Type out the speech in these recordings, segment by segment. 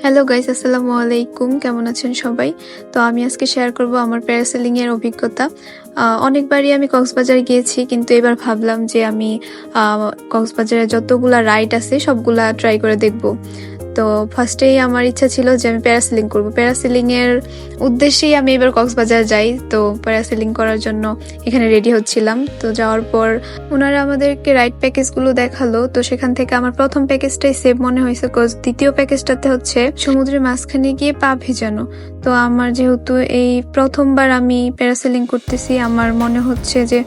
Hello guys, আসসালামু আলাইকুম। কেমন আছেন সবাই? তো আমি আজকে শেয়ার করব আমার প্যারাসেলিং এর অভিজ্ঞতা। অনেকবারই আমি কক্সবাজার গিয়েছি, কিন্তু এবার ভাবলাম যে আমি কক্সবাজারে যতগুলা রাইড আছে সবগুলা ট্রাই করে দেখব। তো ফার্স্টেই আমার ইচ্ছা ছিল যে আমি প্যারাসেলিং করব। প্যারাসেলিং এর উদ্দেশ্যেই আমি এবার কক্সবাজার যাই। তো প্যারাসেলিং করার জন্য এখানে রেডি হচ্ছিলাম। তো যাওয়ার পর ওনারা আমাদেরকে রাইড প্যাকেজগুলো দেখালো। তো সেখান থেকে আমার প্রথম প্যাকেজটাই সেভ মনে হয়েছে, কজ দ্বিতীয় প্যাকেজটাতে হচ্ছে সমুদ্রের মাঝখানে গিয়ে পা ভেজানো। তো আমার যেহেতু এই প্রথমবার আমি প্যারাসেলিং করতেছি, আমার মনে হচ্ছে যে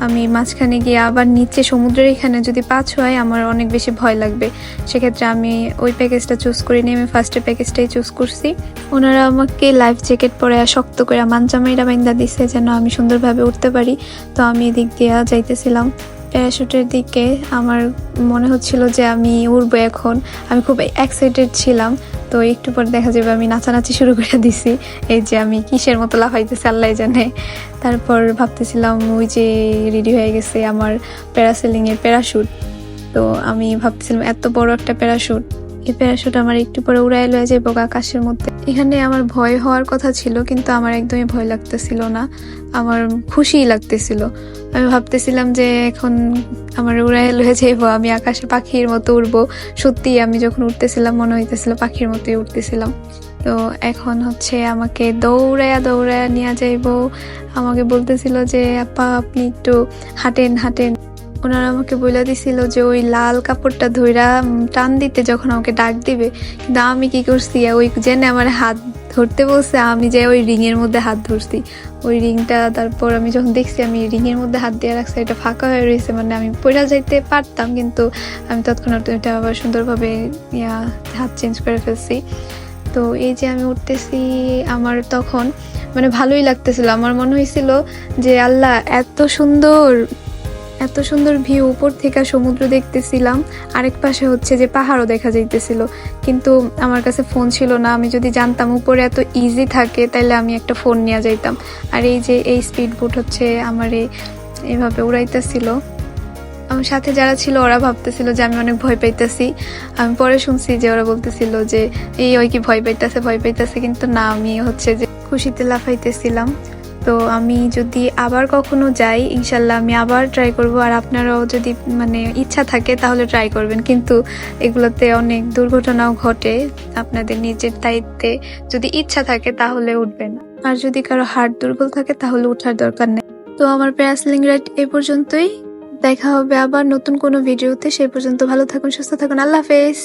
আমি মাঝখানে গিয়ে আবার নিচে সমুদ্রের এখানে যদি পা ছোঁয়াই আমার অনেক বেশি ভয় লাগবে। সেক্ষেত্রে আমি ওই প্যাকেজটা চুজ করিনি, আমি ফার্স্টের প্যাকেজটাই চুজ করছি। ওনারা আমাকে লাইফ জ্যাকেট পরে শক্ত করে মাঞ্জামাইরা বাইন্দা দিছে যেন আমি সুন্দরভাবে উঠতে পারি। তো আমি এদিক দিয়ে যাইতেছিলাম প্যারাশুটের দিকে। আমার মনে হচ্ছিল যে আমি উড়বো এখন, আমি খুব এক্সাইটেড ছিলাম। তো একটু পর দেখা যাবে আমি নাচানাচি শুরু করে দিছি, এই যে আমি কিসের মতো লাফাইতেছি আল্লাহ জানে। তারপর ভাবতেছিলাম ওই যে রেডি হয়ে গেছে আমার প্যারাসেলিং এর প্যারাশুট। তো আমি ভাবতেছিলাম এত বড় একটা প্যারাশুট, এই প্যারাশুট আমার একটু পরে উড়াই লয়ে যাবো আকাশের মধ্যে। এখানে আমার ভয় হওয়ার কথা ছিল, কিন্তু আমার একদমই ভয় লাগতেছিল না, আমার খুশিই লাগতেছিল। আমি ভাবতেছিলাম যে এখন আমার উড়াই লয়ে যাইবো, আমি আকাশে পাখির মতো উড়বো। সত্যি আমি যখন উঠতেছিলাম মনে হইতেছিল পাখির মতোই উঠতেছিলাম। তো এখন হচ্ছে আমাকে দৌড়াইয়া দৌড়াইয়া নিয়ে যাইবো। আমাকে বলতেছিল যে আপা আপনি একটু হাঁটেন হাঁটেন। ওনারা আমাকে বলে দিছিল যে ওই লাল কাপড়টা ধইরা টান দিতে যখন আমাকে ডাক দিবে। কিন্তু আমি কি করছি, ওই জেনে আমার হাত ধরতে বলছে, আমি যে ওই রিং এর মধ্যে হাত ধরছি। ওই রিংটা তারপর আমি যখন দেখছি আমি রিং এর মধ্যে হাত দিয়ে রাখছি, এটা ফাঁকা হয়ে রয়েছে, মানে আমি পড়ে যাইতে পারতাম, কিন্তু আমি তৎক্ষণাৎ এটা আবার সুন্দরভাবে হাত চেঞ্জ করে ফেলছি। তো এই যে আমি উঠতেছি, আমার তখন মানে ভালোই লাগতেছিল। আমার মনে হয়েছিল যে আল্লাহ এত সুন্দর, এত সুন্দর ভিউ, উপর থেকে সমুদ্র দেখতেছিলাম, আরেক পাশে হচ্ছে যে পাহাড়ও দেখা যাইতেছিল। কিন্তু আমার কাছে ফোন ছিল না। আমি যদি জানতাম উপরে এত ইজি থাকে তাহলে আমি একটা ফোন নিয়ে যাইতাম। আর এই যে এই স্পিড বোট হচ্ছে আমার এইভাবে উড়াইতেছিল। আমার সাথে যারা ছিল ওরা ভাবতেছিল যে আমি অনেক ভয় পাইতেছি। আমি পরে শুনছি যে ওরা বলতেছিল যে ওই কি ভয় পাইতেছে, কিন্তু না, আমি হচ্ছে যে খুশিতে লাফাইতেছিলাম। তো আমি যদি আবার কখনো যাই ইনশাল্লাহ আমি আবার ট্রাই করব। আর আপনারাও যদি মানে ইচ্ছা থাকে তাহলে ট্রাই করবেন, কিন্তু এগুলোতে অনেক দুর্ঘটনাও ঘটে। আপনাদের নিজের দায়িত্বে যদি ইচ্ছা থাকে তাহলে উঠবেন, আর যদি কারো হার্ট দুর্বল থাকে তাহলে উঠার দরকার নেই। তো আমার প্যারাসেলিং রাইড এই পর্যন্তই। দেখা হবে আবার নতুন কোনো ভিডিওতে। সেই পর্যন্ত ভালো থাকুন, সুস্থ থাকুন। আল্লাহ হাফেজ।